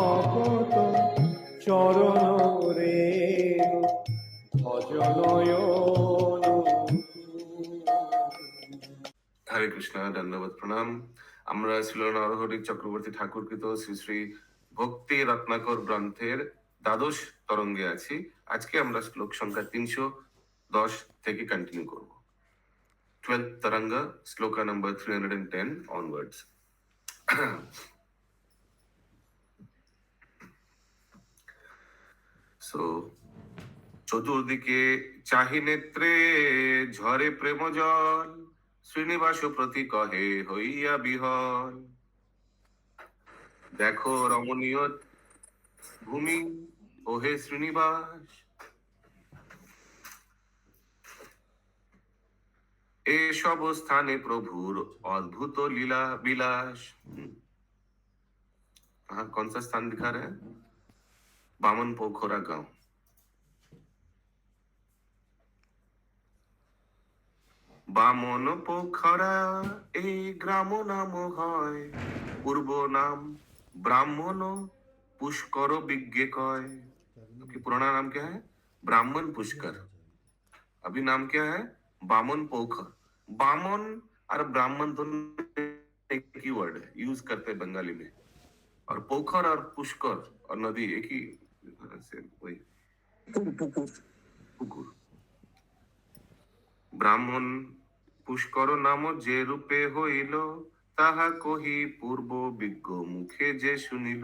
ভকত চরণ রেণু ভজনয়ন। হরে কৃষ্ণ, দণ্ডবত প্রণাম। আমরা ছিল নরহরি চক্রবর্তী ঠাকুরকৃত শ্রী শ্রী ভক্তি রত্নাকর গ্রন্থের দ্বাদশ তরঙ্গে আছি। আজকে আমরা শ্লোক সংখ্যা 310 থেকে কন্টিনিউ করব। 12th taranga, sloka number 310 onwards. So, চতুর্দিকে চাহি নেত্রে ঝরে প্রেম জল, শ্রীনিবাস প্রতি কহে হইয়া বিহল। দেখো রমণীয় ভূমি ওহে শ্রীনিবাস, এসব স্থানে প্রভুর অদ্ভুত লীলা বিলাস। हाँ, कौन सा स्थान दिखा रहे हैं? बामन पोखरा गांव। বামন পোখরা এই গ্রাম নাম হয়, পূর্ব নাম ब्राह्मण पुष्कर विज्ञ कय। कि पुराना नाम क्या है? ब्राह्मण पुष्कर। अभी नाम क्या है? बामन पोखर। बामन और ब्राह्मण दोनों एक ही वर्ड है, यूज करते हैं बंगाली में। और पोखर और पुष्कर और नदी एक ही से वही पुकुर। ব্রাহ্মণ পুষ্কর নাম যে রূপে হইল, তাহা কহি पूर्व विज्ञ मुखे जे सुनिल।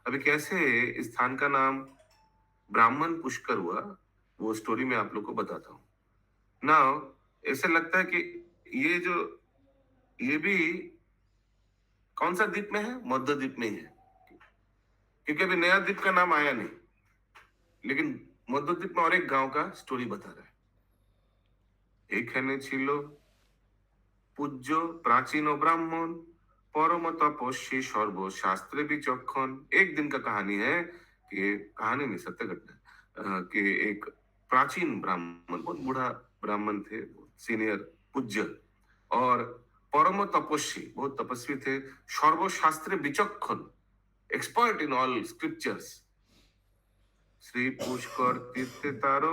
अभी कैसे इस स्थान का नाम ब्राह्मण पुष्कर हुआ, वो स्टोरी में आप लोग को बताता हूँ। नाउ ऐसे लगता है कि ये जो ये भी कौन सा द्वीप में है? मध्य द्वीप में ही है, क्योंकि अभी नया द्वीप का नाम आया नहीं, लेकिन मध्य द्वीप में और एक गांव का स्टोरी बता रहा है। এখানে ছিল পূজ্য प्राचीन ब्राह्मण, परम तपस्वी सर्वशास्त्र विचक्षण। एक दिन का कहानी है कि कहानी नहीं, सत्य घटना कि एक प्राचीन ब्राह्मण, बहुत बूढ़ा ब्राह्मण थे, सीनियर पूज्य और परम तपस्वी, बहुत तपस्वी थे, सर्वशास्त्र विचक्षण, expert in all scriptures. Shri Pushkar तीर्थे तारो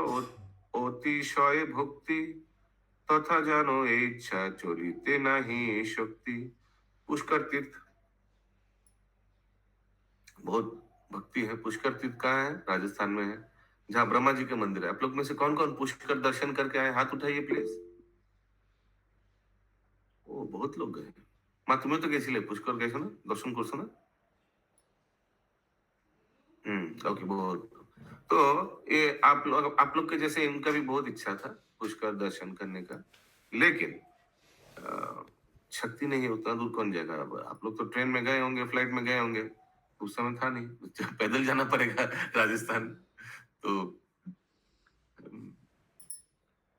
অতিশয় ভক্তি, तथा जानो इच्छा चलिते नहीं शक्ति। पुष्कर तीर्थ बहुत भक्ति है। पुष्कर तीर्थ कहाँ है? राजस्थान में है, जहाँ ब्रह्मा जी के मंदिर है। आप लोग में से कौन कौन पुष्कर दर्शन करके आए? हाथ उठाइए प्लीज। ओ, बहुत लोग गए। माँ तुम्हें तो कैसी लगे? पुष्कर गए ना, दर्शन कर ना? ओके, बहुत। तो ये आप लोग के जैसे इनका भी बहुत इच्छा था पुष्कर दर्शन करने का, लेकिन शक्ति नहीं है, उतना दूर कौन जाएगा। अब आप लोग तो ट्रेन में गए होंगे, फ्लाइट में गए होंगे, उस समय था नहीं, पैदल जाना पड़ेगा राजस्थान। तो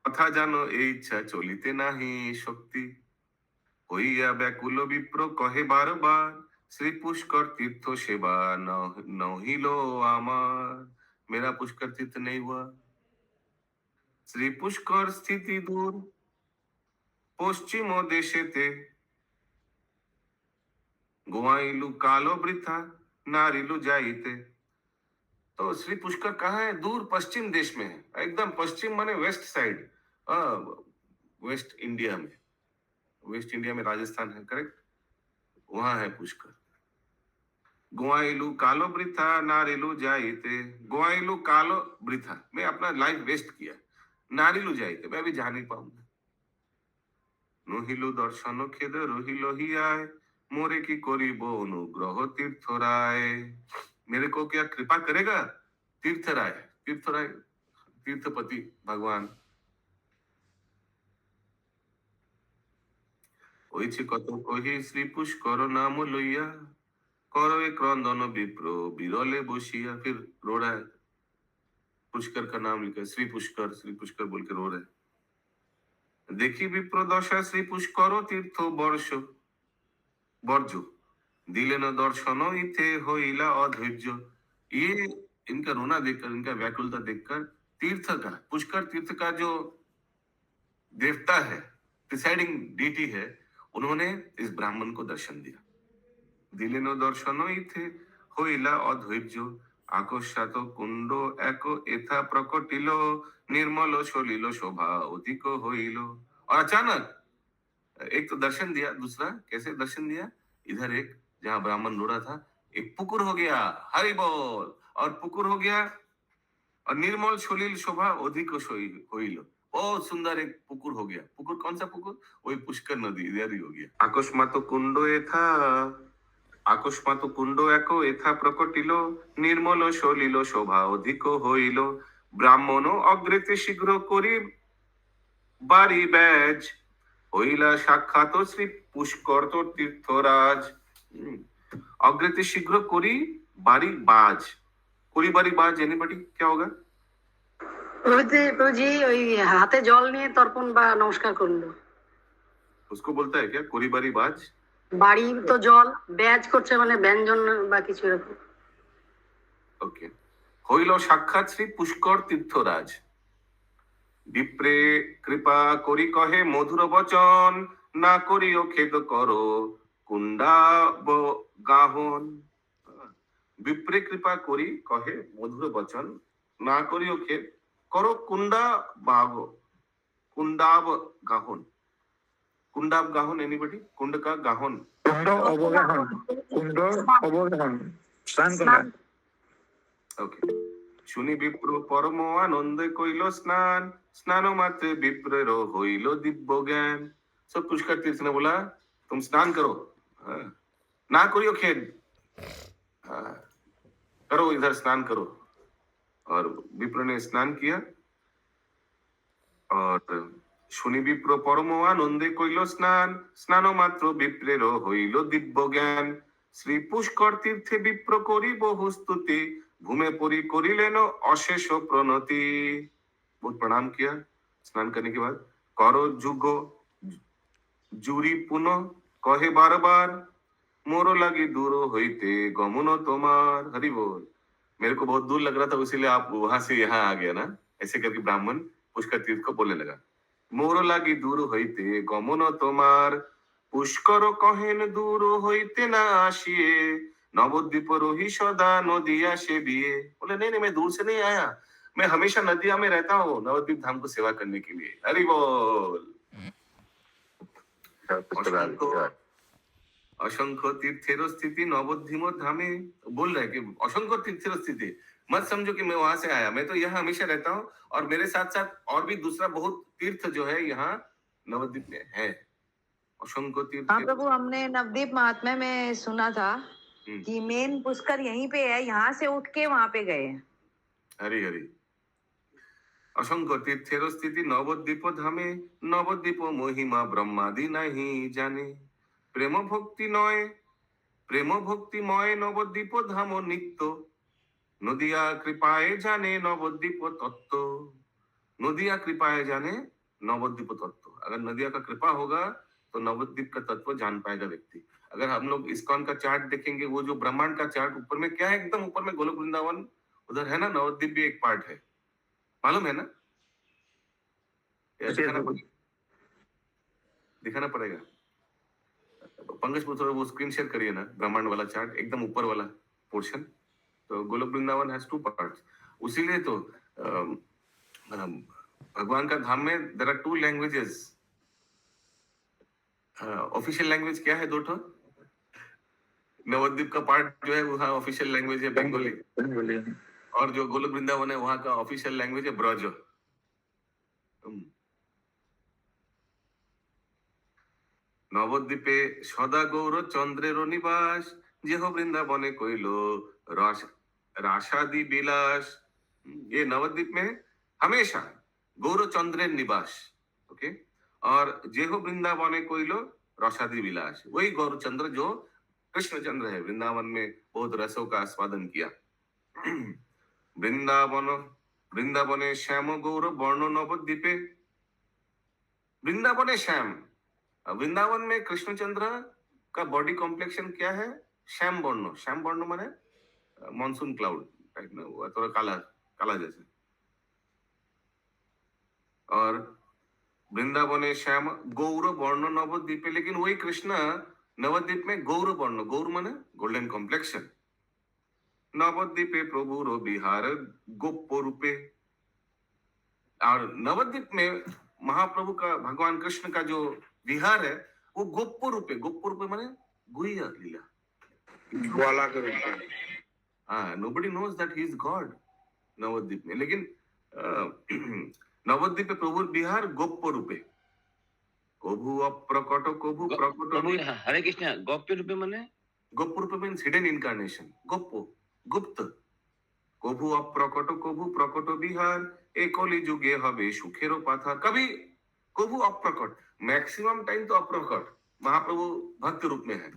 कथा जानो ए इच्छा चलिते नहीं शक्ति, হইয়া ব্যাকুল বিপ্র কহে বারবার, শ্রী पुष्कर तीर्थ सेवा नहिल আমার। मेरा पुष्कर तीर्थ नहीं हुआ। श्री पुष्कर स्थिति दूर পশ্চিম দেশেতে, গোয়াইলু কালো বৃথা नारिलु जाइते। तो श्री पुष्कर कहाँ है? दूर पश्चिम देश में है, एकदम पश्चिम माने वेस्ट साइड, वेस्ट इंडिया में। वेस्ट इंडिया में राजस्थान है, करेक्ट, वहां है पुष्कर। गोवाइलू कालो वृथा नारिलु जाइते। गोवाइलू कालो वृथा, मैं अपना लाइफ वेस्ट किया। नारिलु जाइते, मैं अभी जा नहीं पाऊंगा। নহিল দর্শন খেদ রহিল হিয়ায়, मोरे की करिब अनुग्रह तीर्थ राय। मेरे को क्या कृपा करेगा? तीर्थ राय, तीर्थ राय, तीर्थपति भगवान। ওইছে কত কহি শ্রী পুষ্কর নাম লইয়া, करो एक क्रंदन विप्र बिरले बसिया। फिर रो रहा है, पुष्कर का नाम लिखा, श्री पुष्कर बोल के रो रहे। देखी विप्र दशा श्री पुष्कर तीर्थ वर्ष वर्ज, दिलेन दर्शन इथे होइला अधैर्य। ये इनका रोना देखकर, इनका व्याकुलता देखकर तीर्थ का, पुष्कर तीर्थ का जो देवता है, प्रिसाइडिंग डीटी है, उन्होंने इस ब्राह्मण को दर्शन दिया। दिलेन दर्शन इथे হইলা অধৈর্য আকস্মাত কুণ্ড এক এথা প্রকটিল निर्मल सलिल शोभा अधिक होइल। और अचानक एक तो दर्शन दिया, दूसरा कैसे दर्शन दिया, इधर एक जहां ब्राह्मण रोड़ा था, एक पुकुर हो गया, हरि बोल, और पुकुर हो गया, और निर्मल सलिल शोभा अधिक होइल। बहुत सुंदर एक पुकुर हो गया। पुकुर कौन सा पुकुर? वही पुष्कर नदी इधर ही हो गया। अकस्मात कुंड था, আকস্মাত কুণ্ড এক এথা প্রকটিল নির্মল সলিল শোভা অধিক হইল। ব্রাহ্মণ অগ্রেতে শীঘ্র করি বাড়ি ব্যাজ হইলা সাক্ষাৎ শ্রী পুষ্কর তীর্থরাজ। অগ্রেতে শীঘ্র করি বাড়ি বাজ, করি বাড়ি বাজ, এনিবডি क्या होगा? প্রভুজি ওই হাতে জল নিয়ে তর্পণ বা নমস্কার করলো। उसको बोलता है क्या कोरी बारी बाज? বাড়ি তো জল, ব্যাজ করছে মানে ব্যঞ্জন বা কিছু এরকম। ওকে। হইল সাক্ষাৎ শ্রী পুষ্কর তীর্থরাজ, বিপ্রে কৃপা করি কহে মধুর বচন, না করিও খেদ করো কুণ্ডাব গাহন। বিপ্রে কৃপা করি কহে মধুর বচন, না করিও খেদ করো কুণ্ডা বাগ, কুণ্ডাব গাহন। কুণ্ডাব গাহন, এনিবডি? কুণ্ড का गाहन, কুণ্ড অবগাহন, কুণ্ড অবগাহন, স্নান করা। ওকে। শুনি বিপ্র পরম আনন্দে কইল স্নান, स्नान मात्र विप्र होइल दिव्य ज्ञान। सब पुष्कर तीर्थ ने बोला तुम स्नान करो, हाँ, ना करियो खेद, हाँ, करो इधर स्नान करो। और विप्र ने स्नान किया, और শুনি বিপ্র পরম আনন্দে কইল স্নান, স্নান মাত্র বিপ্রের হইল দিব্য জ্ঞান। শ্রী পুষ্কর তীর্থে বিপ্র করি বহু স্তুতি, भूमे पुरी करिलेन अशेष प्रणति। बहुत प्रणाम किया स्नान करने के बाद। करो जुगो जुरी पुनः कहे बार बार, मोरो लगी दूर होइते गमन तुम्हार। हरि बोल। मेरे को बहुत दूर लग रहा था, इसीलिए आप वहां से यहाँ आ गया ना, ऐसे करके ब्राह्मण पुष्कर तीर्थ को बोलने लगा। मोरो लगी दूर होइते गमन तुम्हार, पुष्कर कहेन दूर होइते ना आशिए, नवद्वीप रोही सदा नदिया से बिये। बोले नहीं नहीं, मैं दूर से नहीं आया, मैं हमेशा नदिया में रहता हूँ नवद्वीप धाम को सेवा करने के लिए। हरि बोल। असंख्य तीर्थेर स्थिति नवद्वीप धामे। बोल रहा है कि असंख्य तीर्थेर स्थिति, मत समझो कि मैं वहां से आया, मैं तो यहाँ हमेशा रहता हूँ, और मेरे साथ साथ और भी दूसरा बहुत तीर्थ जो है यहाँ नवद्वीप में है। असंख्य तीर्थ। हाँ प्रभु, हमने नवदीप महात्म्य में सुना था कि मेन पुष्कर यहीं पे है, यहाँ से उठ के वहां पे गए। हरि हरि। असंख्य तीर्थेर स्थिति नवद्वीप धामे, नवद्वीप महिमा ब्रह्मादि नहीं जाने। प्रेम भक्तिमय नवद्वीप धाम नित्य, नदिया कृपाए जाने नवद्वीप तत्व। नदिया कृपाए जाने नवद्वीप तत्व। अगर नदिया का कृपा होगा तो नवद्वीप का तत्व जान पाएगा व्यक्ति। अगर हम लोग इस्कॉन का चार्ट देखेंगे, वो जो ब्रह्मांड का चार्ट ऊपर में क्या है, एकदम ऊपर में गोलोक वृंदावन उधर है ना, नवद्वीप भी एक पार्ट है, मालूम है ना? दिखाना पड़ेगा। पंकज पुत्र वो स्क्रीन शेयर करिए ना, ब्रह्मांड वाला चार्ट एकदम ऊपर वाला पोर्शन। तो गोलोक वृंदावन हैज 2 पार्ट्स। उसीलिए तो भगवान का धाम में there are 2 languages. Official language क्या है? 2 ठो। नवद्वीप का पार्ट जो है वहाँ ऑफिशियल लैंग्वेज है बंगाली, और जो गोलोक वृंदावन है वहाँ का ऑफिशियल लैंग्वेज है ब्रज। नवद्वीपे सदा गौर चंद्रेर निवास, जेह वृंदावने कइल राशादि विलास। ये नवद्वीप में हमेशा गौर चंद्रेर निवास, ओके। और जेह वृंदावने कइल रसादि विलास, वही गौर चंद्र जो कृष्ण चंद्र है, वृंदावन में बहुत रसों का आस्वादन किया। वृंदावने श्याम गौर वर्ण नवद्वीपे। वृंदावने श्याम, वृंदावन में कृष्णचंद्र का बॉडी कॉम्प्लेक्शन क्या है? श्याम वर्ण। श्याम वर्ण माने मॉनसून क्लाउड टाइप में, वो थोड़ा काला काला जैसे। और वृंदावने श्याम गौर वर्ण नवद्वीप, लेकिन वही कृष्ण नवद्वीप में गौर वर्ण, गौर माने गोल्डन कॉम्प्लेक्शन, नवद्वीपे प्रभुरो विहार गोप्य रूपे। और नवद्वीप में महाप्रभु का, भगवान कृष्ण का जो विहार है वो गोप्य रूपे, गोप्य रूपे माने गुह्य लीला। ग्वाला के रूप में। हाँ, nobody knows that he is God Nabadwip में, लेकिन नवद्वीप पे प्रभु विहार गोप्य रूपे, कभु अप्रकट कभु प्रकट। प्रभु हरे कृष्ण, गोप्य रूपे माने गोप्य रूपे मीन्स हिडन इनकार्नेशन, गोप्य, गुप्त। कभु अप्रकट कभु प्रकट विहार, एकली जुगे हबे सुखेरो पाथार। कभी कभु अप्रकट, मैक्सिमम टाइम तो अप्रकट महाप्रभु भक्त रूप में है।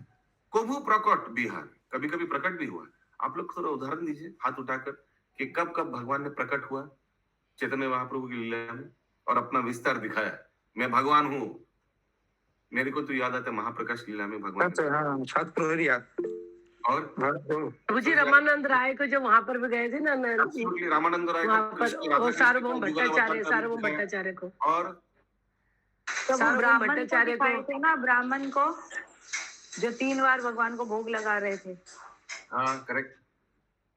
कभु प्रकट विहार, कभी कभी प्रकट भी हुआ। आप लोग थोड़ा उदाहरण दीजिए हाथ उठाकर कि कब कब भगवान ने प्रकट हुआ चैतन्य महाप्रभु की लीला में और अपना विस्तार दिखाया, मैं भगवान हूँ। मेरे को तो याद आता है महाप्रकाश लीला में भगवान, हाँ, छठ प्रहरी याद। और मुझे रामानंद राय को जो वहां पर भी गए थे ना, Absolutely, रामानंद राय वहां पर कृष्ण वो सार्वभौम भट्टाचार्य, राधा सार्वभौम भट्टाचार्य को, और तो वो सार्वभौम ब्राह्मण को भट्टाचार्य दिखाए को, थे ना, ब्राह्मण को जो 3 बार भगवान को भोग लगा रहे थे। हाँ करेक्ट।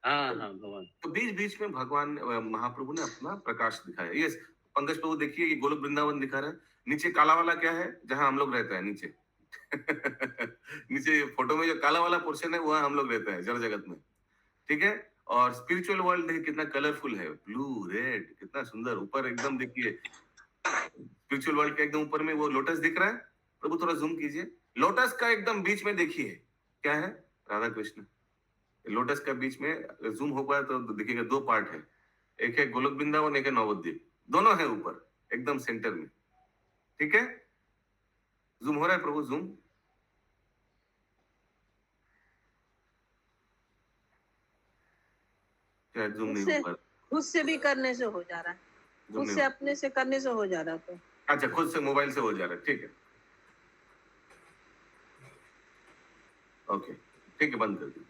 हाँ हाँ भगवान। तो बीच बीच में भगवान महाप्रभु ने अपना प्रकाश दिखाया। ये पंकज प्रभु देखिए, ये गोलोक वृंदावन दिखा रहा है। नीचे काला वाला क्या है, जहां हम लोग रहते हैं नीचे नीचे फोटो में जो काला वाला पोर्शन है वहां हम लोग रहते हैं जड़ जगत में, ठीक है। और स्पिरिचुअल वर्ल्ड देखिए कितना कलरफुल है, ब्लू रेड, कितना सुंदर। ऊपर एकदम देखिए स्पिरिचुअल वर्ल्ड के एकदम ऊपर में वो लोटस दिख रहा है। प्रभु थोड़ा जूम कीजिए, लोटस का एकदम बीच में देखिए क्या है, राधा कृष्ण। लोटस का बीच में जूम हो पाया तो देखिएगा 2 पार्ट है, एक है गोलोक वृंदावन, एक है नवद्वीप, दोनों है ऊपर एकदम सेंटर में, ठीक है। जूम हो रहा है प्रभु, जूम। क्या जूम नहीं हो पा रहा? खुद से भी करने से हो जा रहा है, जूम खुद नहीं से हो- अपने से करने से हो जा रहा है। तो अच्छा, खुद से मोबाइल से हो जा रहा है, ठीक है, ओके, ठीक है, बंद कर दी।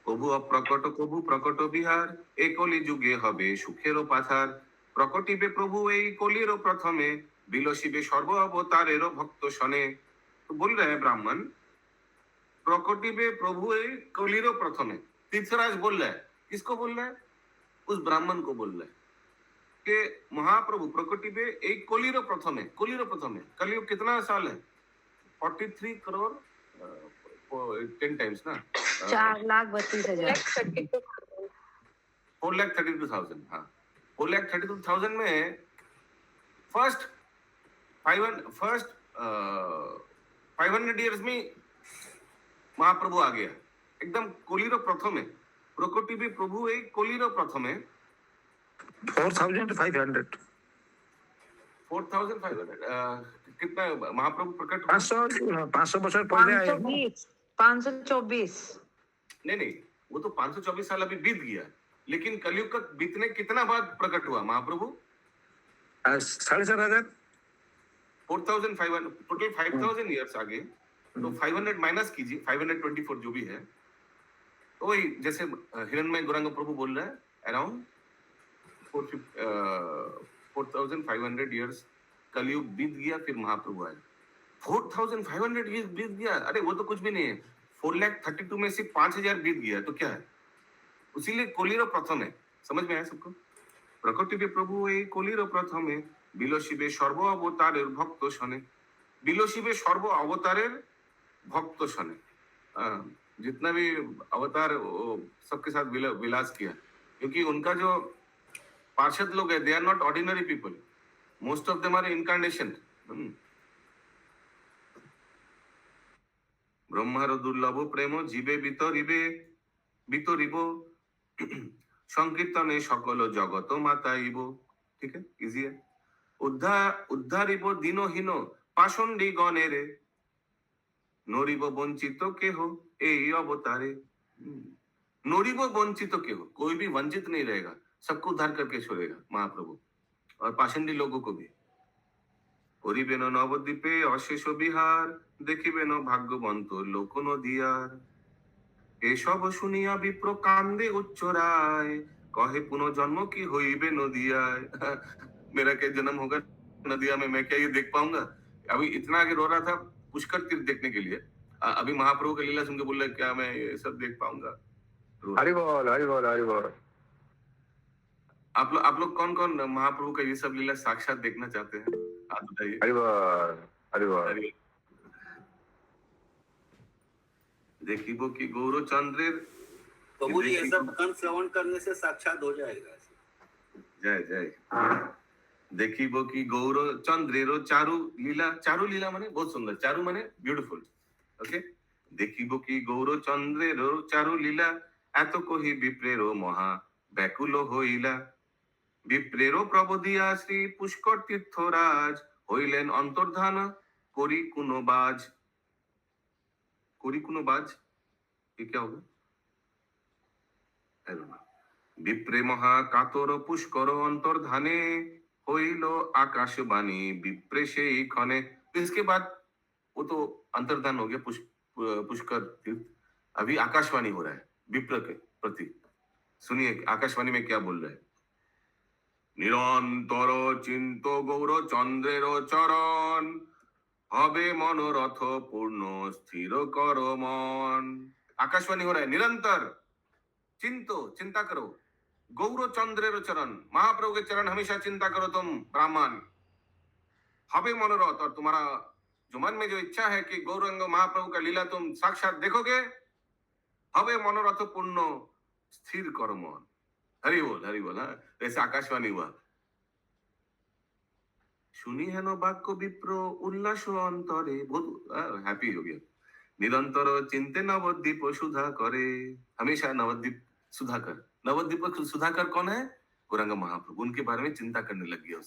कभु अप्रकट कभु प्रकट विहार, एकली जुगे हबे सुखेरो पाथार। प्रकटिबे प्रभु এই কলির প্রথমে, বিলসিবে সর্ব অবতারের ভক্ত শনে। तो बोल रहे हैं ब्राह्मण, प्रकटिबे प्रभु এই কলির প্রথমে। तीर्थराज बोल रहा है, किसको बोल रहा है? उस ब्राह्मण को बोल रहा है कि महाप्रभु प्रकटिबे এই কলির প্রথমে। কলির প্রথমে, कलयुग कितना साल है? 43 करोड़ 10 टाइम्स ना, 4,32,000। 4,32,000। हाँ, 4,32,000 में फर्स्ट 500 इयर्स में महाप्रभु आ गया एकदम कोलिरो प्रथमे। प्रकटिबे प्रभु एक कोलिरो प्रथमे 4,500। 4,500 कितना महाप्रभु प्रकट हुआ? 500 बছর पहले आए हैं। 524। नहीं, वो तो 524 साल अभी बीत गया, लेकिन कलयुग का बीतने कितना बाद प्रकट हुआ महाप्रभु? 4,500। 4,500, टोटल 5,000 ईयर्स आगे, तो 500 माइनस कीजिए, 524 जो भी है, तो वही जैसे हिरण्मय गौरांग प्रभु बोल रहा है, अराउंड 4,500 ईयर्स कलयुग बीत गया, फिर महाप्रभु आए। 4,500 ईयर्स बीत गया, अरे वो तो कुछ भी नहीं है। 4,32 में से 5,000 बीत गया तो क्या है? उसीलिए कोलिरो प्रथम है। समझ में आया सबको? प्रकटिबे प्रभु এই কলির প্রথমে, বিলসিবে সর্ব অবতারের ভক্ত শনে। বিলসিবে সর্ব অবতারের भक्त शने। जितना भी अवतार सबके साथ विलास किया, क्योंकि उनका जो पार्षद लोग है, they are not ordinary people, most of them are incarnation. ब्रह्मार दुर्लभ प्रेम जीवे বিতরিব संकीर्तने सकल जगत माताइब। ठीक है, इजी है। उद्धारिब दीनहीन पाषंडी गणेरे, नरिब वंचित केह এই अवतारे। नरिब वंचित केह, कोई भी वंचित नहीं रहेगा, सबको उद्धार करके छोड़ेगा महाप्रभु, और पाषंडी लोगों को भी। করিবেন নবদ্বীপে অশেষ বিহার, দেখিবেন ভাগ্যবন্ত লোক নদিয়ার। এসব শুনিয়া বিপ্র কান্দে উচ্চরায়, कहे पुनर्जन्म की होइबे नदियाय। मेरा क्या जन्म होगा नदिया में, मैं क्या ये देख पाऊंगा? अभी इतना आगे रो रहा था पुष्कर तीर्थ देखने के लिए, अभी महाप्रभु का लीला सुन के बोल रहा है क्या मैं ये सब देख पाऊंगा? हरि बोल हरि बोल हरि बोल। आप लोग कौन कौन महाप्रभु का ये सब लीला साक्षात देखना चाहते हैं? आप बताइए। हरि बोल हरि बोल। हरि देखिबो कि गौरचंद्रेर प्रभु जी ये सब कंठ श्रवण करने से साक्षात हो जाएगा। जय जय। देखिबो कि गौरचंद्रेरो चारु लीला माने बहुत सुंदर, चारु माने ब्यूटीफुल। ओके, देखिबो कि गौरचंद्रेरो चारु लीला এত কহি বিপ্রেরো মহা ব্যাকুল হইলা। বিপ্রেরো প্রবদিয়া শ্রী পুষ্কর তীর্থরাজ হইলেন অন্তর্ধান করি কুনো বাজ। ये क्या होगा? I don't know. বিপ্রে মহা কাতর পুষ্কর অন্তর্ধানে হইল आकाशवाणी विप्रे সেই ক্ষণে। तो इसके बाद वो तो अंतर्धान हो गया पुष्कर तीर्थ। अभी आकाशवाणी हो रहा है विप्र के प्रति। सुनिए आकाशवाणी में क्या बोल रहे हैं। निरंतर चिंतो गौर चंद्रेर चरण हबे मनोरथ पूर्ण स्थिर कर मन। आकाशवाणी हो रहा है निरंतर चिंता करो गौर चंद्रेर चरण, महाप्रभु के चरण हमेशा चिंता करो तुम ब्राह्मण। हबे मनोरथ, और तुम्हारा जो मन में जो इच्छा है कि गौरंग महाप्रभु का लीला तुम साक्षात देखोगे, हबे मनोरथ पूर्ण स्थिर करो मन। हरि बोल। ऐसे आकाशवाणी हुआ। सुनी है नो वाक्य विप्र उल्लास अंतरे, बहुत हैप्पी हो गया। निरंतर चिंते नवद्वीप सुधा करे, हमेशा नवद्वीप सुधाकर। नवद्वीप सुधाकर कौन है? गौरांग महाप्रभु। उनके बारे में चिंता करने लग गया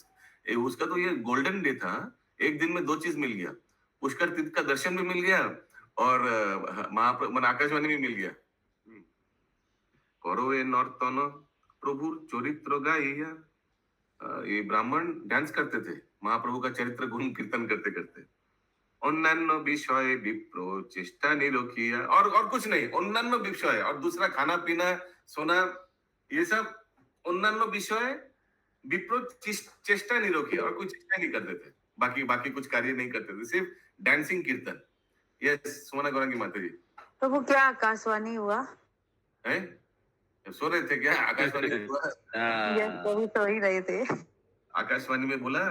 उसका तो ये गोल्डन डे था। एक दिन में 2 चीज मिल गया, पुष्कर तीर्थ का दर्शन भी मिल गया और महाप्रभु आकाशवाणी भी मिल गया। करो ए नर्तन प्रभुर चरित्र गाइया। ये ब्राह्मण डांस करते थे महाप्रभु का चरित्र गुण कीर्तन करते करते। अन्यान्य विषय विप्रो चेष्टा निरखिया, और कुछ नहीं, अन्यान्य विषय, और दूसरा खाना पीना सोना, ये सब अन्यान्य विषय विप्रो चेष्टा निरखिया, और कुछ चेष्टा नहीं करते थे। बाकी कुछ कार्य नहीं करते थे, सिर्फ डांसिंग कीर्तन। यस सोना गौरांगी माता जी। तो वो क्या आकाशवाणी हुआ है? सो रहे थे क्या? आकाशवाणी में बोला। यस, वही सो ही रहे थे। आकाशवाणी में बोला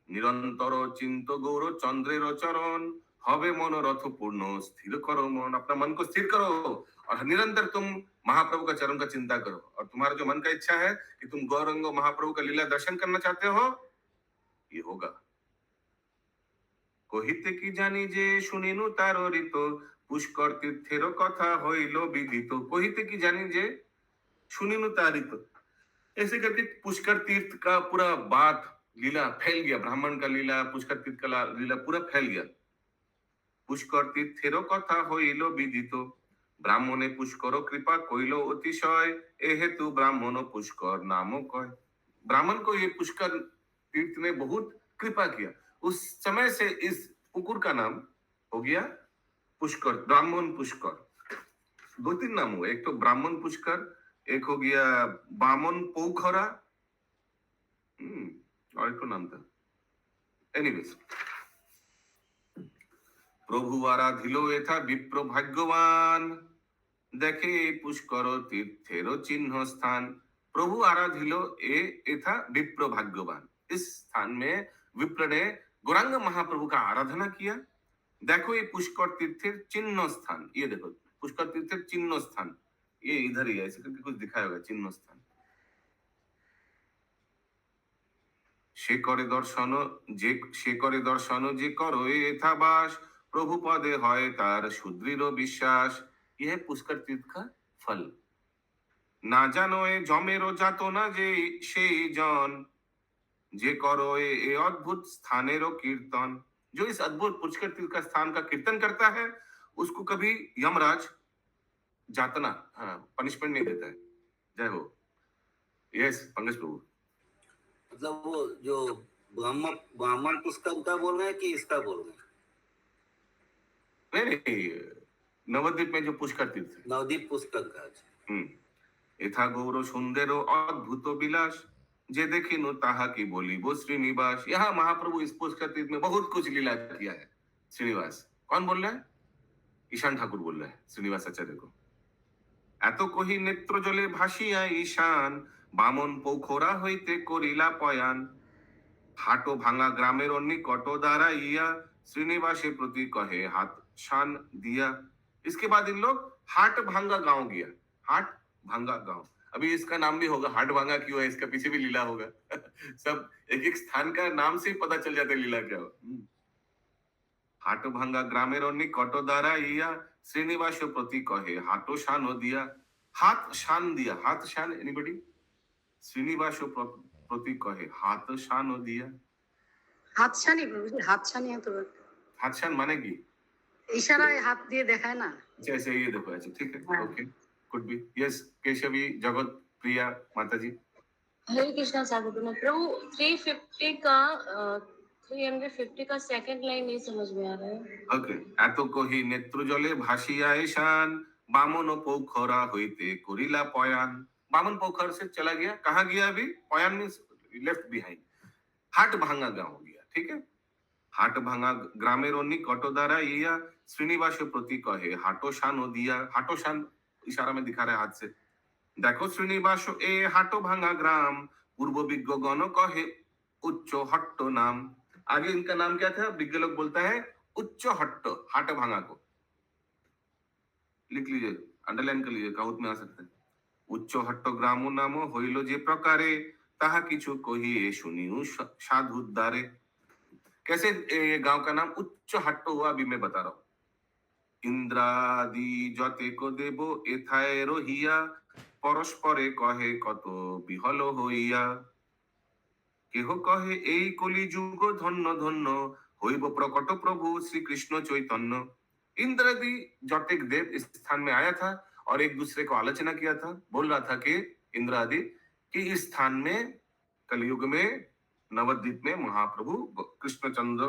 निरंतर चिंत गौर चंद्रेर चरण हबे मनोरथ पूर्ण स्थिर करो मन। अपना मन को स्थिर करो और निरंतर तुम महाप्रभु का चरण का चिंता करो, और तुम्हारा जो मन का इच्छा है कि तुम गौरंग महाप्रभु का लीला दर्शन करना चाहते हो, ये होगा। কহিতে কি জানি যে শুনিনু তার ঋত পুষ্কর তীর্থের কথা হইল বিদিত। কহিতে কি জানি যে শুনিনু তার ঋत, ऐसे करके पुष्कर तीर्थ का पूरा बात लीला फैल गया। ब्राह्मण का लीला, पुष्कर तीर्थ का लीला पूरा फैल गया। पुष्कर तीर्थेर कथा हইল বিদিত, ब्राह्मणे पुष्कर कृपा कइल अतिशय, ए हेतु ब्राह्मण पुष्कर नाम कय। ब्राह्मण को ये पुष्कर तीर्थ ने बहुत कृपा किया। उस समय से इस पुकुर का नाम हो गया पुष्कर, ब्राह्मण पुष्कर। 2-3 नाम हुए, एक तो ब्राह्मण पुष्कर, एक हो गया बामन पोखरा, और एक तो नाम था। एनीवेज, प्रभु आराधिलो एथा विप्र भाग्यवान, देखे पुष्कर तीर्थेर चिन्ह स्थान। प्रभु आराधिलो एथा विप्र भाग्यवान, इस स्थान में विप्र ने गौरांग महाप्रभु का आराधना किया। देखो ये पुष्कर तीर्थेर चिन्ह स्थान, ये देखो पुष्कर तीर्थेर चिन्ह स्थान, ये इधर ही है, ऐसे करके कुछ दिखाया होगा चिन्ह स्थान। সে করে দর্শন যে করো এথা বাস, প্রভু পদে হয় তার সুদৃঢ় বিশ্বাস। यह पुष्कर तीर्थ का फल। না জানো এ জমেরও যাতনা যে সেই জন, যে করো এ अद्भुत स्थानेरो कीर्तन। जो इस अद्भुत पुष्कर तीर्थ का स्थान का कीर्तन करता है, उसको कभी यमराज जातना, पनिशमेंट नहीं देता है। जय हो। यस पंकज प्रभु। मतलब वो जो ब्राह्मण पुष्कर का बोल रहे हैं कि इसका बोल रहे हैं? नहीं, नवद्वीप में जो पुष्कर तीर्थ है, नवद्वीप पुष्कर का। एथा गौर सुंदरो अद्भुत विलास, जे देखिनु ताहा की बोलिबो श्रीनिवास। यहाँ महाप्रभु इस पुष्कर तीर्थ में बहुत कुछ लीला किया है। श्रीनिवास कौन बोल रहा है? ईशान ठाकुर बोल रहा है श्रीनिवास आचार्य को। এত কহি নেত্র জলে ভাসিয়া ঈশান বামন পোখরা হইতে করিলা পয়ান হাটো ভাঙা গ্রামের নিকট দাঁড়াইয়া श्रीनिवासे प्रति कहे हाथ शान दिया। इसके बाद इन लोग हाट भांगा गांव गया। हाट भांगा गांव, अभी इसका नाम भी होगा हाट भांगा क्यों है, इसका पीछे भी लीला होगा। सब एक एक स्थान का नाम से ही पता चल जाता है लीला क्या हो। हाट भांगा ग्रामेर निकट दाঁড়াইয়া श्रीनिवास प्रति कहे हाटो शान दिया। हाथ शान दिया, हाथ शान एनीबॉडी? श्रीनिवास प्रति कहे हाथ शान दिया। হাতছানি বুঝলি, হাতছানি তো हाथ शान माने की ইশারায় হাত দিয়ে দেখায় না। अच्छा ऐसे ये देखो, अच्छा ठीक है, हाँ। Okay, could be. Yes Keshavi जगत प्रिया माता जी। हरे कृष्णा सागर प्रभु 350 का 350 का सेकंड लाइन नहीं समझ में आ रहा है। ओके, এত কহি নেত্র জলে ভাসিয়া ঈশান বামন পোখরা হইতে করিলা পয়ান। बामन पोखर से चला गया, कहाँ गया? अभी पयान मीन्स लेफ्ट बिहाइंड। हाट भांगा गांव गया, ठीक है। हाट भांगा ग्रामेर निकट दाঁড়াইয়া श्रीनिवास प्रति कहे हाटो शान दिया। हाटो शान इशारा में दिखा रहे हाथ से। देखो श्रीनिवास ए हाटो भांगा ग्राम पूर्व विज्ञ गण कहे उच्च हट्ट नाम। आगे इनका नाम क्या था? विज्ञ लोग बोलता है उच्च हट्ट, हाट भांगा को लिख लीजिए, अंडरलाइन कर लीजिए, काउट में आ सकते हैं। उच्च हट्ट ग्राम नाम हইল যে প্রকারে তাহা কিছু কহিए শুনিও साधु द्वारे। कैसे ये गांव का नाम उच्च हट्ट हुआ अभी मैं बता रहा हूँ। इंद्रादि जते को देव एथाय रहिया परस्परे कहे कत बिहल হইয়া। কেহ कहे এই কলি যুগ ধন্য ধন্য হইব प्रकट प्रभु श्री कृष्ण चैतन्य। इंद्रादि जटिक देव इस स्थान में आया था और एक दूसरे को आलोचना किया था, बोल रहा था कि इंद्रादि कि इस स्थान में कलयुग में नवद्वीप में महाप्रभु कृष्णचंद्र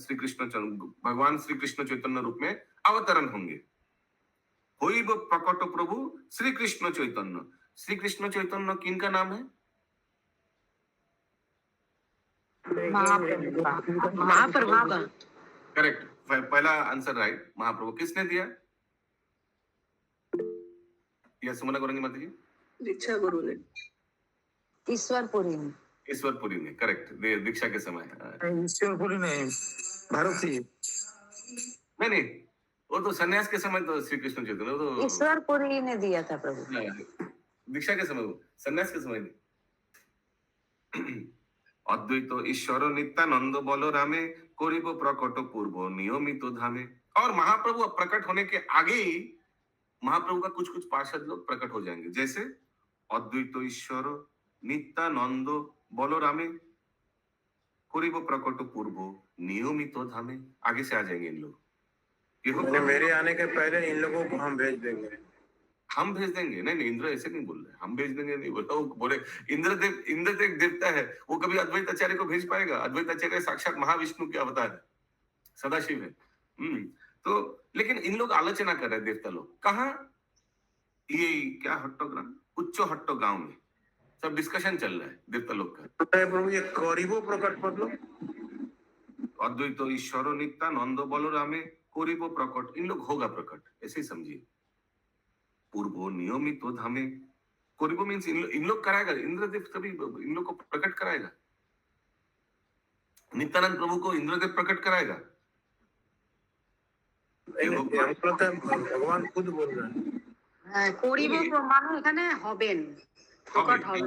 श्री कृष्णचंद्र भगवान श्री कृष्ण चैतन्य रूप में अवतरण होंगे। होइब प्रकट प्रभु श्री कृष्ण चैतन्य। श्री कृष्ण चैतन्य किनका नाम है? महाप्रभु का। महाप्रभु का। करेक्ट, पहला आंसर राइट, महाप्रभु। किसने दिया? यह सुमना करेंगे माता जी? दीक्षा गुरु ने। ईश्वरपुरी में। ईश्वरपुरी ने, करेक्ट, दीक्षा के समय। ईश्वरपुरी नहीं, भारती। नहीं नहीं, वो तो सन्यास के समय तो श्री कृष्ण चैतन्य, वो तो ईश्वरपुरी ने दिया था प्रभु। दीक्षा के समय, वो सन्यास के समय नहीं। अद्वैत ईश्वर नित्यानंद बलरामे करिब प्रकट पूर्व नियमित धामे। और महाप्रभु प्रकट होने के आगे ही महाप्रभु का कुछ कुछ पार्षद लोग प्रकट हो जाएंगे, जैसे अद्वैत ईश्वर नित्यानंद बलरामे करिब प्रकट पूर्व नियमित धामे। आगे से आ जाएंगे इन लोग। मेरे आने के पहले इन लोगों को हम भेज देंगे। हम भेज देंगे? नहीं नहीं, इंद्र ऐसे नहीं बोल रहे, हम भेज देंगे नहीं बोला। वो बोले इंद्र एक देवता है, वो कभी अद्वैत आचार्य को भेज पाएगा? अद्वैत आचार्य साक्षात महाविष्णु के अवतार है, सदाशिव है। तो लेकिन इन लोग आलोचना कर रहे हैं देवता लोग। कहाँ? ये क्या हट्टोग्राम, उच्च हट्टो गांव में सब डिस्कशन चल रहा है देवता लोग का। प्रभु ये करीबो प्रकट पद लो। अद्वैत ईश्वर नित्यानंद बलरामे करीबो प्रकट, इन लोग होगा प्रकट, ऐसे ही समझिए। पूर्व नियमित धामे, करीबो मीन्स इन लोग कराएगा, इंद्रदेव तभी इन लोग को प्रकट कराएगा। नित्यानंद प्रभु को इंद्रदेव प्रकट कराएगा। भगवान खुद बोल रहे हैं। করিব মানে এখানে হবেন, প্রকট হবেন।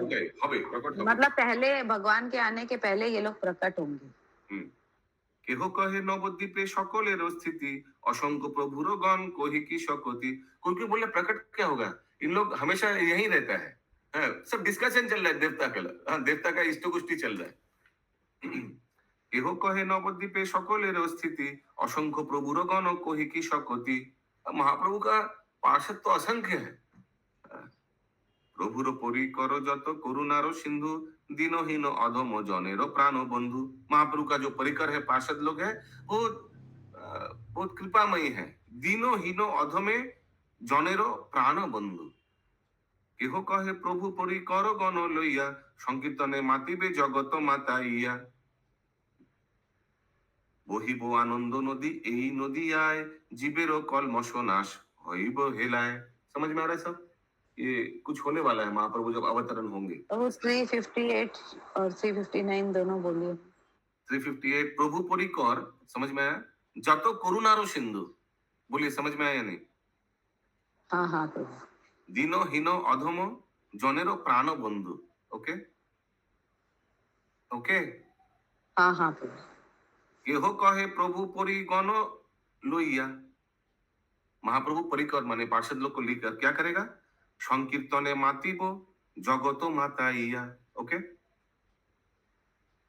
प्रकट मतलब पहले भगवान के आने के पहले ये लोग प्रकट होंगे। কেহ কহে নবদ্বীপে সকলের स्थिति असंख्य प्रभुर गण कोहि की शकति। कोई बोले प्रकट क्या होगा? इन लोग हमेशा यही रहता है, सब डिस्कशन चल रहा है देवता का, देवता का इष्टगोष्ठी चल रहा है। केह कहे नवद्वीपे सकलेर स्थिति असंख्य प्रभुर गण कोहि की शकति। महाप्रभु का पार्षद तो असंख्य है। प्रभुर परिकर जत करुणार सिंधु दीनहीन अधम जनेर प्राण बंधु। महाप्रभु का जो परिकर है, पार्षद लोग है, वो बहुत कृपामयी है। दीनहीन अधमे जनेरो प्राण बंधु। केह कहे प्रभु परिकर गण लइया संकीर्तने मातिबे जगत माताइया। বহিব আনন্দ নদী এই নদী আয় জীবের কলমশ নাশ হইব হেলায়। समझ में आ रहा है सब? ये कुछ होने वाला है महाप्रभु जब अवतरण होंगे। तो वो 358 और 359 दोनों बोलिए। 358 प्रभु परिकर, समझ में आया? जतो करुणारो सिंधु, बोलिए समझ में आया या नहीं? हाँ हाँ प्रभु। दीनो हीनो अधमो जनेरो प्राण बंधु। Okay okay. हाँ हाँ प्रभु। केहो कहे प्रभु परिगण लोइया, महाप्रभु परिकर माने पार्षद लोग को लेकर क्या करेगा? संकीर्तने मातिबो जगतो माताइया। Okay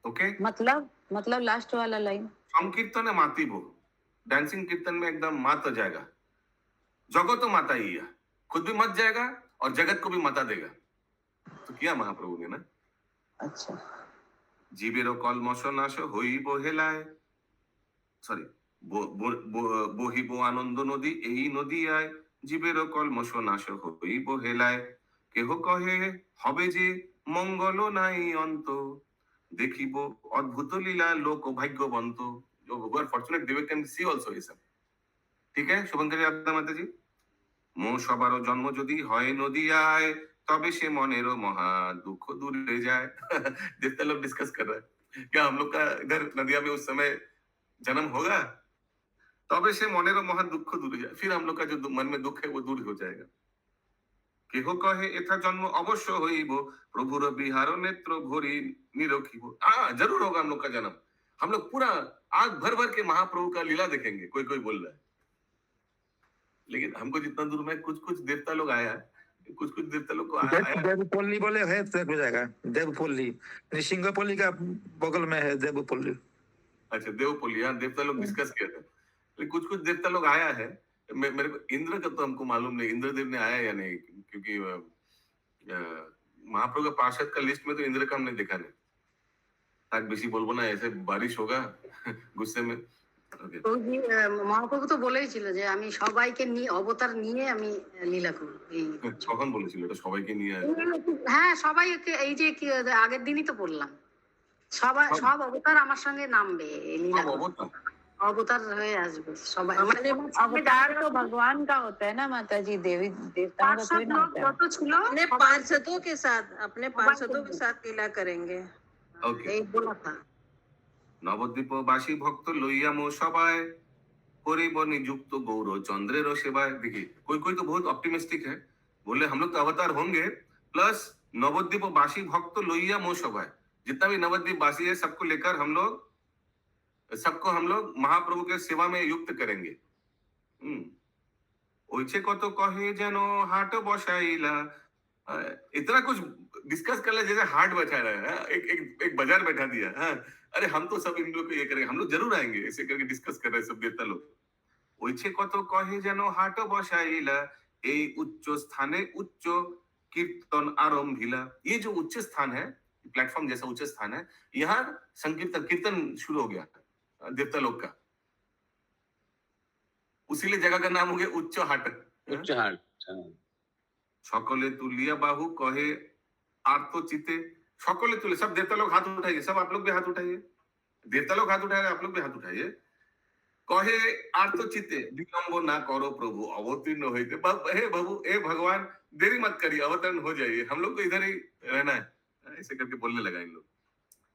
okay. मतलब लास्ट वाला लाइन। संकीर्तने मातिबो, डांसिंग कीर्तन में एकदम मात हो जाएगा। जगतो माताइया, खुद भी मत जाएगा और जगत को भी माता देगा। तो किया महाप्रभु ने ना। अच्छा। जीवेरो कलमश नाश হইব হেলায়, সরি, বহিব আনন্দ নদী এই নদীয়ায়, জীবেরও কলমশ নাশ হইব হেলায়, কেহ কহে হবে যে মঙ্গল নাই অন্ত, দেখিব অদ্ভুত লীলা লোক ভাগ্যবন্ত। जो who are fortunate they can see also ये सब। ठीक है शुभंकरी आपदा माता जी। মো সবারও জন্ম যদি হয় নদিয়ায়, तबे से मनेरो महा दुख दूर ले जाए। जितने लोग डिस्कस कर रहे हैं क्या हम लोग का इधर नदिया में उस समय जन्म होगा? तबे से मनेरो महा दुख दूर जाए, फिर हम लोग का जो मन में दुख है वो दूर हो जाएगा। केहो कहे एथा जन्म अवश्य होइब, प्रभुर बिहार नेत्र भरी निरखिब। जरूर होगा हम लोग का जन्म, हम लोग पूरा आग भर भर के महाप्रभु का लीला देखेंगे। कोई कोई बोल रहा है, लेकिन हमको जितना दूर में कुछ कुछ देवता लोग आया, कुछ कुछ देवता लोग को आया। देवपल्ली बोले है तो हो जाएगा। देवपल्ली सिंहपल्ली का बगल में है देवपल्ली। अच्छा देवपल्ली, यहाँ देवता लोग डिस्कस किया था, लेकिन कुछ कुछ देवता लोग आया है। मेरे को इंद्र का तो हमको मालूम नहीं, इंद्रदेव ने आया या नहीं, क्योंकि महाप्रभु का पार्षद का लिस्ट में तो इंद्र का हमने देखा नहीं। ताक बेसी बोलबो ना, ऐसे बारिश होगा गुस्से में। Okay. মহাপ্রভু তো বলেই ছিল যে আমি সবাইকে নিয়ে অবতার নিয়ে আমি লীলা করব। কখন বলেছিল এটা? সবাইকে নিয়ে হ্যাঁ সবাইকে, এই যে আগের দিনই তো বললাম, সব অবতার আমার সঙ্গে নামবে এই লীলা করতে। अवतार হয়ে আসবে সবাই। हमारे अवतार तो भगवान का होता है ना माता जी, देवी देवताओं का थोड़ी ना होता है। কত ছিল अपने पार्षदों के साथ लीला करेंगे। ओके। এই বলা था। নবদ্বীপবাসী ভক্ত লইয়া মো সবাই, করিব নিযুক্ত গৌর চন্দ্রের সেবায়। देखिए कोई कोई तो बहुत ऑप्टिमिस्टिक है, बोले हम लोग तो अवतार होंगे, प्लस नवद्वीपवासी भक्त लइया मो सभाय, जितना भी नवद्वीप वासी है सबको लेकर सबको हम लोग महाप्रभु के सेवा में युक्त करेंगे। ओइछे कतो कहे जेनो हाट बसाइला, इतना कुछ डिस्कस कर ले जैसे हाट बैठा रहा है, एक बाजार बैठा दिया। हाँ अरे हम तो सब इन लोग को ये करेंगे, हम लोग जरूर आएंगे, ऐसे करके डिस्कस कर रहे हैं सब देवता लोग। ओइछे कतो कहे जेनो हाट बसाइला, এই উচ্চ স্থানে উচ্চ कीर्तन आरंभिला। ये जो उच्च स्थान है, प्लेटफॉर्म जैसा उच्च स्थान है, यहाँ संकीर्तन कीर्तन शुरू हो गया देवता लोग का, उसीलिए जगह का नाम हो गया उच्च हाट। उच्च हाट। सकले तुलिया बाहु कहे आर्तो चिते, सकले तुले, सब देवता लोग हाथ उठाइए, सब आप लोग भी हाथ उठाइए, देवता लोग हाथ उठाए, आप लोग भी हाथ उठाइए। कहे आर्तो चिते विलंब ना करो प्रभु अवतीर्ण होइते। हे प्रभु, हे भगवान, देरी मत करिए, अवतरण हो जाइए, हम लोग को इधर ही रहना है। ऐसे करके बोलने लगा इन लोग।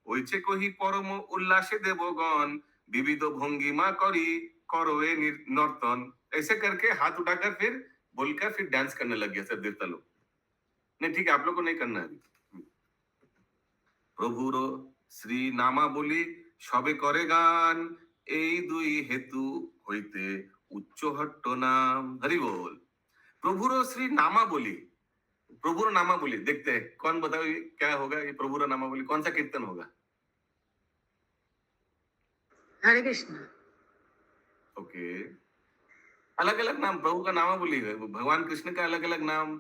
ओइछे कोही परम उल्लासे देवगण, विविध भंगिमा करी करोए नर्तन। ऐसे करके हाथ उठाकर फिर बोलकर फिर डांस करने लग गया सब देवता लोग। नहीं ठीक है, आप लोग को नहीं करना है। प्रभुर श्री नामा बोली सबे करे गान, এই দুই হেতু হইতে উচ্চ হট্ট নাম। हरि बोल। प्रभुर श्री नामा बोली, प्रभुर नामा बोली, देखते हैं कौन बताओ ये क्या होगा, ये प्रभुर नामा बोली कौन सा कीर्तन होगा? हरे कृष्ण। ओके, अलग अलग नाम प्रभु का नामा बोली है, भगवान कृष्ण का अलग अलग नाम।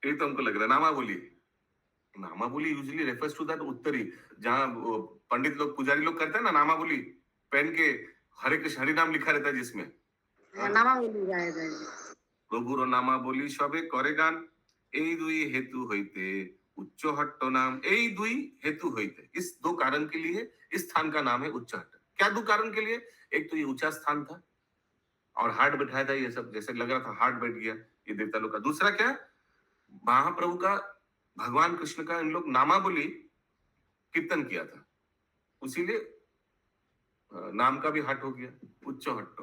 ये तो हमको लग रहा है नामा बोली। नामा बोली यूजुअली रेफर्स टू दैट उत्तरी, जहाँ पंडित लोग पुजारी लोग करते हैं ना नामा बोली, पेन के हरे कृष्ण हरि नाम लिखा रहता है जिसमें नामा बोली जाएगा। प्रभुर नामा बोली सबे करे गान, এই দুই हेतु হইতে उच्च हट्ट नाम। এই দুই हेतु হইতে, इस दो कारण के लिए इस स्थान का नाम है उच्च हट्ट। क्या दो कारण के लिए? एक तो ये ऊंचा स्थान था, और हार्ट बैठाया था, ये सब जैसे लग रहा था हार्ट बैठ गया ये देवता लोग का। दूसरा क्या, महाप्रभु का, भगवान कृष्ण का इन लोग नामावली कीर्तन किया था, उसीलिए नाम का भी हट हो गया, उच्च हट्ट।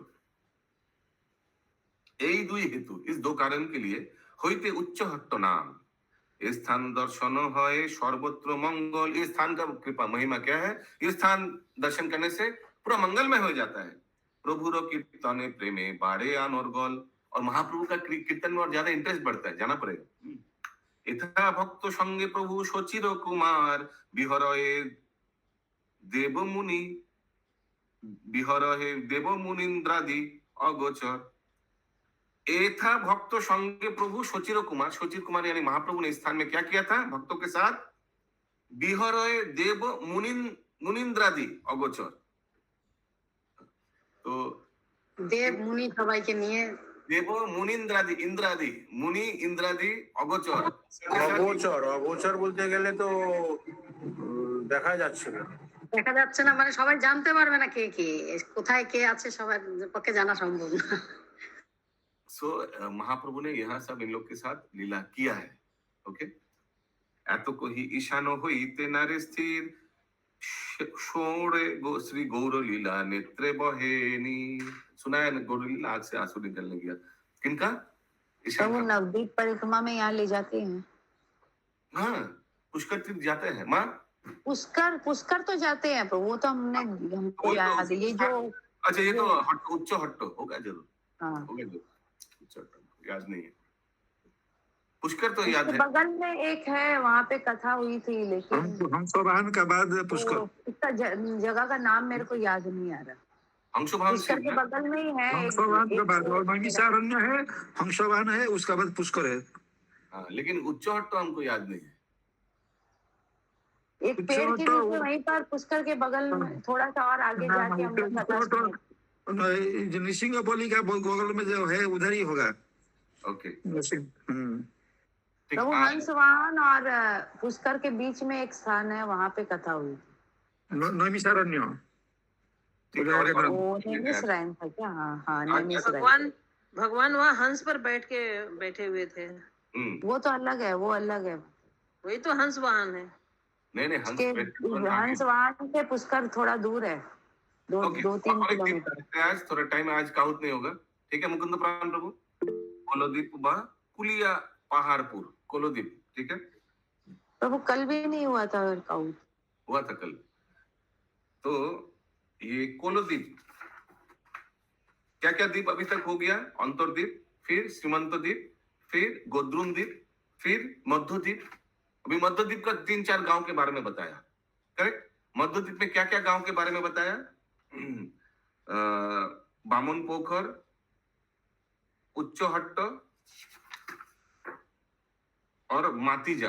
এই দুই হেতু, इस दो कारण के लिए হইতে উচ্চ হট্ট नाम। ये स्थान दर्शन है सर्वत्र मंगल। ये स्थान का कृपा महिमा क्या है, ये स्थान दर्शन करने से पूरा मंगलमय हो जाता है। प्रभुर कीर्तने प्रेमे बारे अनर्गल, और महाप्रभु का कीर्तन में और ज्यादा इंटरेस्ट बढ़ता है, जाना पड़ेगा। यथा भक्त संगे प्रभु सचिर कुमार विहरये देव मुनि, विहरये देव मुनिंद्रादि अगोचर। एथा भक्त संगे प्रभु सचिर कुमार, सचिर कुमार यानी महाप्रभु ने इस स्थान में क्या किया था, भक्तों के साथ विहरये देव मुनिंद्रादि अगोचर। तो দেব মুনি সবাইকে নিয়ে देव मुनिंद्रादि, इंद्रादि, मुनि इंद्रादि अगोचर। অগোচর অগোচর বলতে গেলে তো দেখা যাচ্ছে না। দেখা যাচ্ছে না মানে সবাই জানতে পারবে না কে কে কোথায় কে আছে, সবার পক্ষে জানা সম্ভব না। सो महाप्रभु ने यहाँ सब इन लोग के साथ लीला किया है। ओके, एतो को ही ईशानो होइते नारे स्थिर शोरे श्री गौर लीला नेत्रे बहेनी। सुना है ना, गौर लीला, आग से आंसू निकलने गया। किनका? तो वो नवदीप परिक्रमा में यहाँ ले जाते हैं। हाँ, पुष्कर तीर्थ जाते हैं माँ। पुष्कर पुष्कर तो जाते हैं, पर वो तो हमको याद है, ये जो अच्छा ये तो उच्च हट्टो होगा जरूर, हाँ होगा जरूर, उच्च हट्टो याद नहीं है। पुष्कर तो याद है, बगल में एक है, वहाँ पे कथा हुई थी, लेकिन हंसवाहन का बाद पुष्कर, उसका जगह का नाम मेरे को याद नहीं आ रहा। अंशुभान पुष्कर के बगल में ही है हंसवाहन के बाद और नैमिषारण्य है, हंसवाहन है, उसका बाद पुष्कर है। हाँ, लेकिन उच्च हट्टो हमको याद नहीं है। एक पेड़ के नीचे वहीं पर पुष्कर के बगल में थोड़ा सा और आगे जाके हम लोग कथा सुने। निसिंगपोली का बगल में जो है उधर ही होगा। ओके, तो वो हंसवाहन और पुष्कर के बीच में एक स्थान है, वहाँ पे कथा हुई। नैमिषारण्य, वो नैमिषारण्य था क्या? हाँ हाँ नैमिषारण्य। भगवान वहाँ हंस पर बैठे हुए थे। वो तो अलग है, वो अलग है, वही तो हंस वाहन है। नहीं हंसवाहन से पुष्कर थोड़ा दूर है, दो 3 किलोमीटर। आज थोड़ा टाइम आज काउट नहीं होगा, ठीक है। मुकुंद प्राण प्रभु कोलोदीप बा कुलिया पहाड़पुर कोलोदीप, ठीक है प्रभु। कल भी नहीं हुआ था काउट, हुआ था कल। तो ये कोलोदीप, क्या क्या द्वीप अभी तक हो गया? अंतरद्वीप, फिर श्रीमंत द्वीप, फिर गोद्रुम द्वीप, फिर मध्यद्वीप। अभी मध्यद्वीप का 3-4 गांव के बारे में बताया, करेक्ट। मध्यद्वीप में क्या क्या गांव के बारे में बताया? बामन पोखर, उच्च हट्ट और माजिता,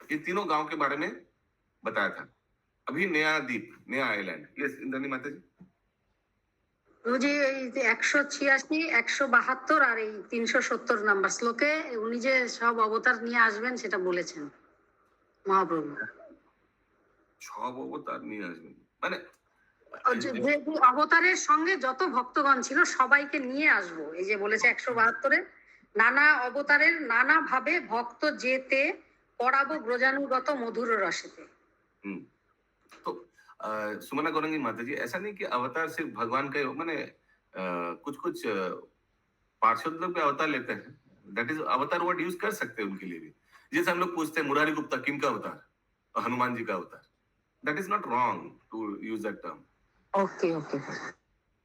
ये तीनों गांव के बारे में बताया था। अभी नया द्वीप, नया आइलैंड, ये इंद्राणी माता जी যে 186, 172 আর এই 370 নাম্বার শ্লোকে উনি যে সব অবতার নিয়ে আসবেন সেটা বলেছেন মহাপ্রভু। সব অবতার নিয়ে আসবেন মানে যে অবতারের সঙ্গে যত ভক্তগণ ছিল সবাইকে নিয়ে আসবো, এই যে বলেছে 172-এ নানা অবতারের নানা ভাবে ভক্ত যেতে পড়াবো ব্রজানুগত মধুর রসেতে। तो सुमना गौरंगी माता जी, ऐसा नहीं कि अवतार सिर्फ भगवान का माने कुछ पार्षद लोग भी अवतार लेते हैं। दैट इज अवतार वर्ड यूज कर सकते हैं उनके लिए भी। जैसे हम लोग पूछते हैं मुरारी गुप्ता किन का अवतार? हनुमान जी का अवतार। That is not wrong to use that term. Okay okay.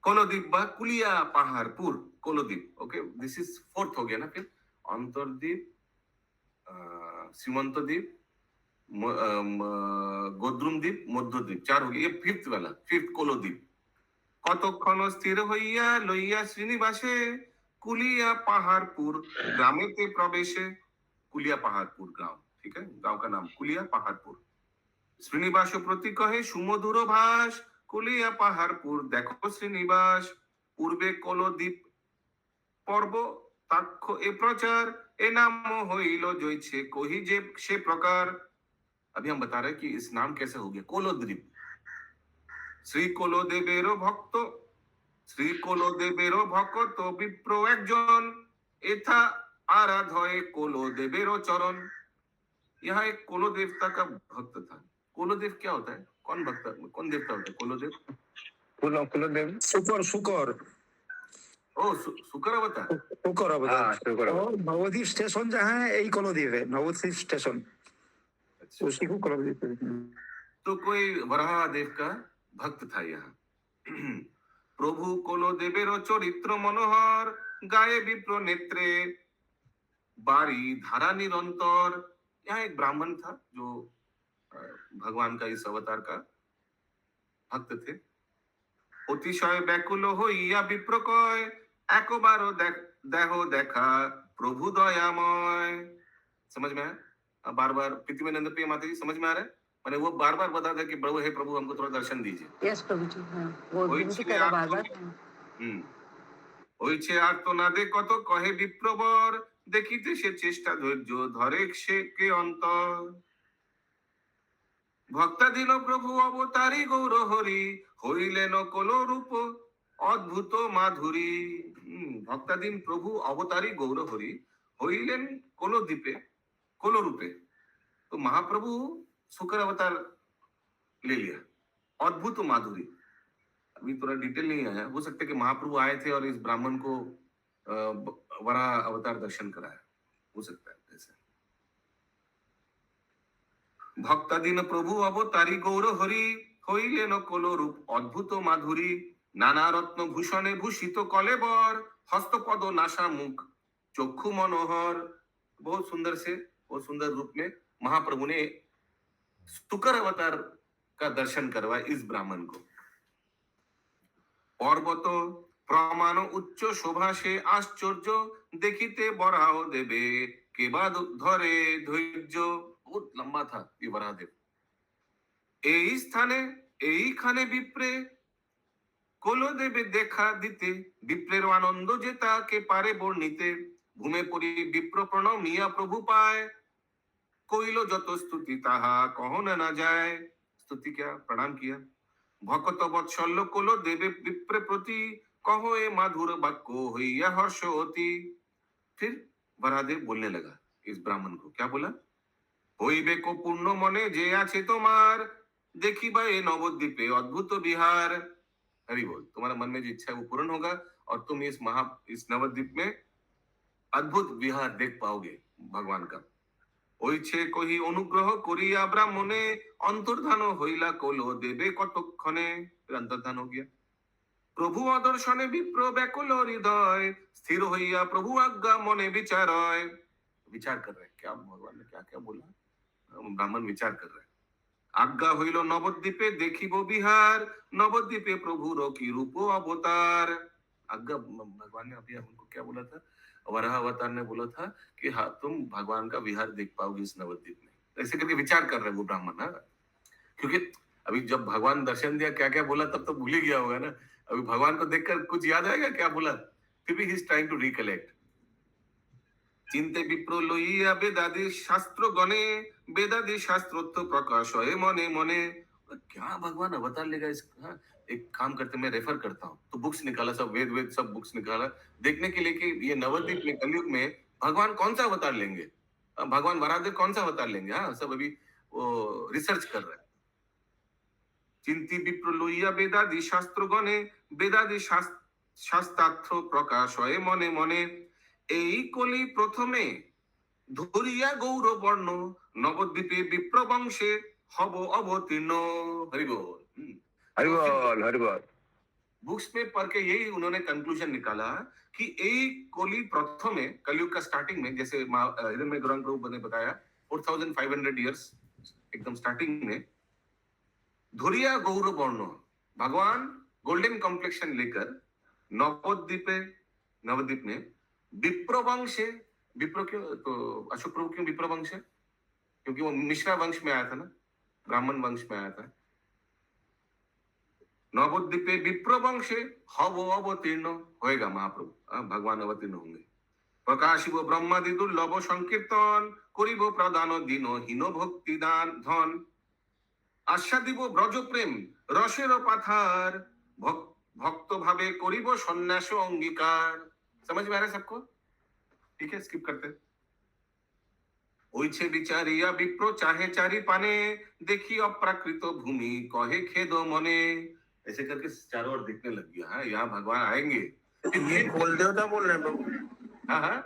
Koladwip बा Kuliya Paharpur Koladwip, okay this is 4th हो गया ना। फिर अंतरद्वीप, सीमंत द्वीप, गोद्रुम द्वीप, मध्यद्वीप, 4 हो गए। ये 5th वाला, 5th कोलोदीप। কতক্ষণ স্থির হইয়া লইয়া শ্রীনিবাসে कुलिया पहाड़पुर ग्रामेते प्रवेशे। कुलिया पहाड़पुर गांव, ठीक है, गांव का नाम कुलिया पहाड़पुर। श्रीनिवास प्रति कहे सुमधुर भाष कुलिया पहाड़पुर देखो श्रीनिवास। पूर्वे कोलोदीप पर्व ताक्ष ए प्रचार ए नाम होइलो जइछे कहि जे से प्रकार। अभी हम बता रहे हैं कि इस नाम कैसे हो गया कोलोद्वीप। श्री कोलोदेवेरो भक्त শ্রী কোলদেবেরও ভকত বিপ্র একজন, এথা आराधय कोलोदेव चरण। यहाँ एक कोलो देवता का भक्त था। कोलोदेव क्या होता है? कौन भक्त, कौन देवता होता है कोलोदेव? कुलदेव शुकर ओ शुक्र अवतार। शुकर अवतार। हाँ, शुक्र अवतार। और नवद्वीप स्टेशन जहाँ है यही कुलदेव है, नवद्वीप स्टेशन, उसी को कुलदेव कहते हैं। तो कोई वराह देव का भक्त था यहाँ। प्रभु कोलोदेवेर चरित्र मनोहर, गाये विप्र नेत्रे बारी धारा निरंतर। यहाँ एक ब्राह्मण था जो भगवान का इस अवतार का भक्त थे। अतिशय व्याकुल हইয়া विप्र कय, একবারও দেহ দেখা प्रभु दयामय। समझ में आया? बार बार पृथ्वी नंद प्रिय माता जी समझ में आ रहा है? मैंने वो बार बार बता था कि प्रभु हे प्रभु हमको थोड़ा दर्शन दीजिए। यस प्रभु जी, हाँ वो ওই विनती ছেলে करा আর बार बार। হইছে আর তো না দে কত কহে বিপ্রবর, দেখিতে সে চেষ্টা ধৈর্য ধরে সে কে অন্তর। ভক্তাধীন প্রভু অবতারি গৌর হরি, হইলেন কোল রূপ অদ্ভুত মাধুরী। ভক্তাধীন প্রভু অবতারি গৌর হরি, হইলেন কোল দ্বীপে कोलो रूपे। तो महाप्रभु शुक्र अवतार ले लिया, अद्भुत माधुरी। अभी थोड़ा डिटेल नहीं आया, हो सकता है कि महाप्रभु आए थे और इस ब्राह्मण को वराह अवतार दर्शन कराया, हो सकता है ऐसा। भक्ताधीन प्रभु अवतारी गौर हरि, হইলেন কোল রূপ অদ্ভুত মাধুরী। নানা রত্ন ভূষণে ভূষিত কলেবর, हस्तपद नासा मुख चक्षु मनोहर। बहुत सुंदर से, बहुत सुंदर रूप में महाप्रभु ने शुक्र अवतार का दर्शन करवाया इस ब्राह्मण को। पर्वत प्रमाण उच्च शोभा से आश्चर्य, देखिते बराह देवे केबा धरे धैर्य। बहुत लंबा था ये बराह देव। এই স্থানে এইখানে বিপ্রে কোলদেবে দেখা দিতে, বিপ্রের আনন্দ যে তাকে পারে বর্ণিতে। ঘুমে পড়ি বিপ্র প্রণমিয়া প্রভু পায়, কইল যত स्तुति তাহা কহন না যায়। स्तुति क्या? प्रणाम किया। भक्त वत्सल्य कोल देवे विप्र प्रति, कहो ए माधुर वाक्य हইয়া हर्ष अति। फिर वराहदेव बोलने लगा इस ब्राह्मण को, क्या बोला? হইবে को पूर्ण मने जे আছে তোমার, देखिबा ए नवद्वीपे अद्भुत विहार। हरि बोल। तुम्हारा मन में जो इच्छा है वो पूर्ण होगा और तुम इस नवद्वीप में अद्भुत विहार देख पाओगे भगवान का। ওইছে কহি অনুগ্রহ করিয়া ব্রাহ্মণে, অন্তর্ধান হইলা কোল দেবে কতক্ষণে। অন্তর্ধান हो गया। প্রভু অদর্শনে বিপ্র ব্যাকুল হৃদয়, স্থির হইয়া প্রভু আজ্ঞা মনে বিচারয়। विचार कर रहे हैं क्या भगवान ने क्या क्या बोला? ब्राह्मण विचार कर रहे हैं। आज्ञा হইল নবদ্বীপে দেখিব বিহার, নবদ্বীপে প্রভুর কি रूप अवतार। आज्ञा भगवान ने अभी हमको क्या बोला था? वराह अवतार ने बोला था कि हाँ तुम भगवान का विहार देख पाओगे इस नवद्वीप में। ऐसे करके विचार कर रहे हैं वो ब्राह्मण ना, क्योंकि अभी जब भगवान दर्शन दिया क्या क्या बोला तब तो भूल ही गया होगा ना। अभी भगवान को देखकर कुछ याद आएगा क्या बोला? फिर भी he is trying to recollect. चिंते विप्र लइया वेदादि शास्त्र गणे, वेदादि शास्त्रोक्त प्रकाश है मने मने। क्या भगवान अवतार लेगा इस? हाँ, एक काम करते मैं रेफर करता हूँ, तो बुक्स निकाला, सब वेद सब बुक्स निकाला देखने के लिए कि ये नवद्वीप में कलयुग में भगवान कौन सा अवतार लेंगे, भगवान वराहदेव कौन सा अवतार लेंगे। हाँ, सब अभी वो रिसर्च कर रहे हैं। चिंती विप्र लइया वेदादि शास्त्र गणे, वेदादि शास्त्रार्थ प्रकाश है मने मने। এই কলি প্রথমে ধরিয়া গৌর বর্ণ, নবদ্বীপে বিপ্র বংশে হব অবতীর্ণ। हरि बोल। हरि बोल, हरि बोल। बुक्स में पढ़ के यही उन्होंने कंक्लूजन निकाला कि एक कोली प्रथमे कलयुग का स्टार्टिंग में, जैसे हिरण्मय गौरांग प्रभु ने बताया 4500 इयर्स एकदम स्टार्टिंग में, धुरिया गौर वर्ण भगवान गोल्डन कॉम्प्लेक्शन लेकर नवद्वीप में विप्र वंश है। विप्र क्यों? तो अशोक प्रभु क्यों विप्र वंश है? क्योंकि वो मिश्रा वंश में आया था ना, ब्राह्मण वंश में आया था। नवद्वीपे विप्र वंशे हव अवतीर्ण होएगा महाप्रभु, भगवान अवतीर्ण होंगे। प्रकाशिब ब्रह्मादि दुर्लभ संकीर्तन, करिब प्रदान दीन हीन भक्ति दान धन। आस्वादिब ब्रज प्रेम रसेर पाथार, भक्त भावे करिब सन्यास अंगीकार। समझ में आ रहा है सबको? ठीक है, स्किप करते हैं। ओइछे बिचारिया विप्र चाहे चारी पाने, देखी अप्राकृत भूमि कहे खेदो मने। ऐसे करके चारों ओर देखने लग गया। हाँ, यहाँ भगवान आएंगे। ये कुल देवता बोल रहे हैं प्रभु। हाँ हाँ,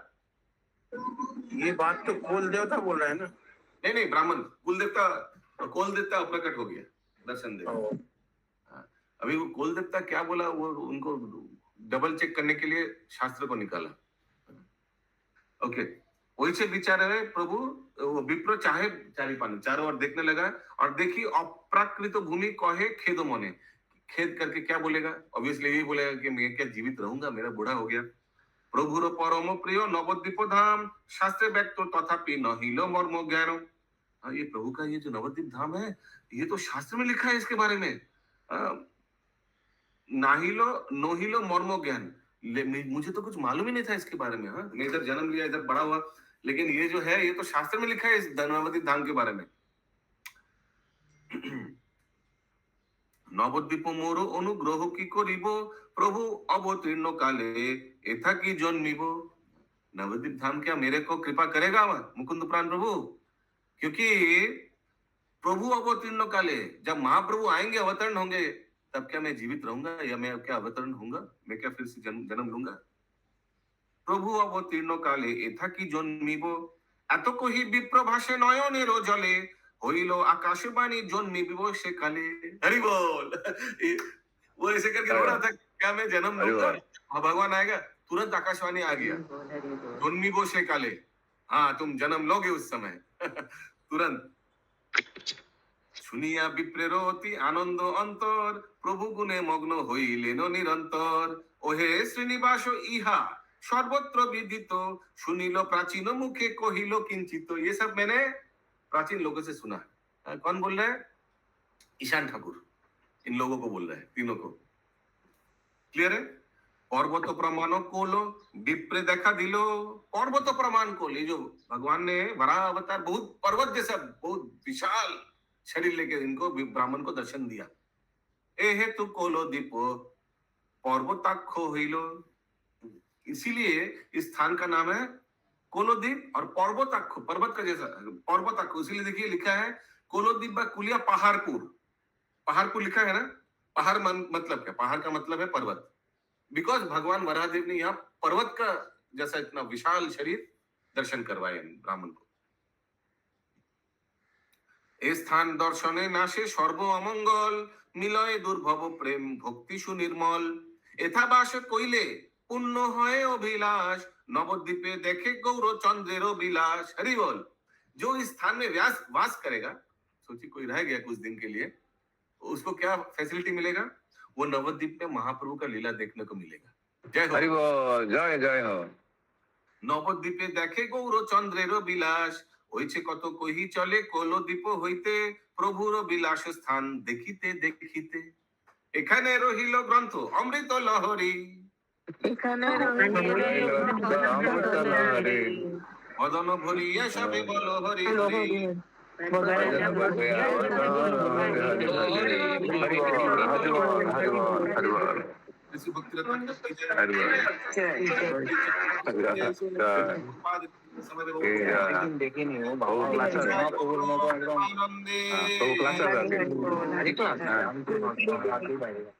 ये बात तो कुल देवता बोल रहे हैं ना। नहीं नहीं, ब्राह्मण कुल देवता, कोल देवता प्रकट हो गया, दर्शन दे। हाँ, अभी वो कोल देवता क्या बोला, वो उनको डबल चेक करने के लिए शास्त्र को निकाला। ओके, वैसे विचार है प्रभु, वो विप्र चाहे चारी पाने, चारों ओर देखने लगा और देखी अप्राकृत भूमि कहे खेदो मने। खेद करके क्या बोलेगा? ऑब्वियसली यही बोलेगा कि मैं क्या जीवित रहूंगा, मेरा बूढ़ा हो गया। प्रभुर परम प्रिय नवद्वीप धाम, शास्त्रे व्यक्त तथापि नहिलो मर्म ज्ञान। हाँ, ये प्रभु का ये जो नवद्वीप धाम है, ये तो शास्त्र में लिखा है इसके बारे में। नाहिलो नोहिलो मर्म ज्ञान, मुझे तो कुछ मालूम ही नहीं था इसके बारे में। हाँ, मैं इधर जन्म लिया, इधर बड़ा हुआ, लेकिन ये जो है ये तो शास्त्र में लिखा है इस नवद्वीप धाम के बारे में। नवद्वीप मोर अनुग्रह की करिब, प्रभु अवतीर्ण काले एथा की जन्मिब। नवद्वीप धाम क्या मेरे को कृपा करेगा मुकुंद प्राण प्रभु? क्योंकि प्रभु अवतीर्ण काले, जब महाप्रभु आएंगे, अवतरण होंगे, तब क्या मैं जीवित रहूंगा या मैं क्या अवतरण होऊंगा? मैं क्या फिर से जन्म लूंगा? प्रभु अवतीर्ण काले एथा की जन्मिब, एत कही विप्र भाषे नयनेरो जले, হইল आकाशवाणी जन्मिब से काले। हरि बोल। वो ऐसे करके रो रहा था, क्या मैं जन्म लूंगा? हाँ, भगवान आएगा, तुरंत आकाशवाणी आ गया, जन्मिब से काले। हाँ, तुम जन्म लोगे उस समय। तुरंत। শুনিয়া বিপ্রের অতি আনন্দ অন্তর, প্রভু গুণে মগ্ন হইলেন নিরন্তর। ওহে শ্রীনিবাস ইহা सर्वत्र विदित, सुनिल प्राचीन मुखे कहिलो किंचित। ये सब मैंने प्राचीन लोगों से सुना है। कौन बोल रहा है? ईशान ठाकुर इन लोगों को बोल रहा है, तीनों को। क्लियर है? पर्वत प्रमाण कोलो विप्रे देखा दिलो। पर्वत प्रमाण कोल, ये जो भगवान ने वराह अवतार, बहुत पर्वत जैसा बहुत विशाल शरीर लेके इनको ब्राह्मण को दर्शन दिया। ए हेतु कोलो दीप पर्वताक्ष होइलो। इसीलिए इस स्थान का नाम है कोलोद्वीप और पर्वताक्ष, पर्वत का जैसा पर्वताक्ष। इसीलिए देखिए लिखा है कोलोद्वीप बा कुलिया पहाड़पुर। पहाड़पुर लिखा है ना। पहाड़ मतलब क्या? पहाड़ का मतलब है पर्वत। बिकॉज भगवान वराहदेव ने यहाँ पर्वत का जैसा इतना विशाल शरीर दर्शन करवाए ब्राह्मण को। ए स्थान दर्शने नाशे सर्व अमंगल, मिलय दुर्भव प्रेम भक्ति सुनिर्मल। एथा बास कइले पुण्य है अभिलाष, नवद्वीपे देखे गौर चंद्रेरो विलास। हरि बोल। जो इस स्थान में वास करेगा, सोचिए कोई रह गया कुछ दिन के लिए, तो उसको क्या फैसिलिटी मिलेगा? वो नवद्वीप में महाप्रभु का लीला देखने को मिलेगा। जय हो। हरि बोल, जय जय हो। नवद्वीपे देखे गौर चंद्रेरो विलास, ओइछे कत कही चले कोलोद्वीप হইতে, প্রভুর বিলাস স্থান দেখিতে দেখিতে। এখানে রহিল গ্রন্থ অমৃত লহরী, বদন ভরিয়া সবে বল হরি হরি। ऋषि भक्तिरत्न की जय। देखी नहीं हो बहुत क्लास है।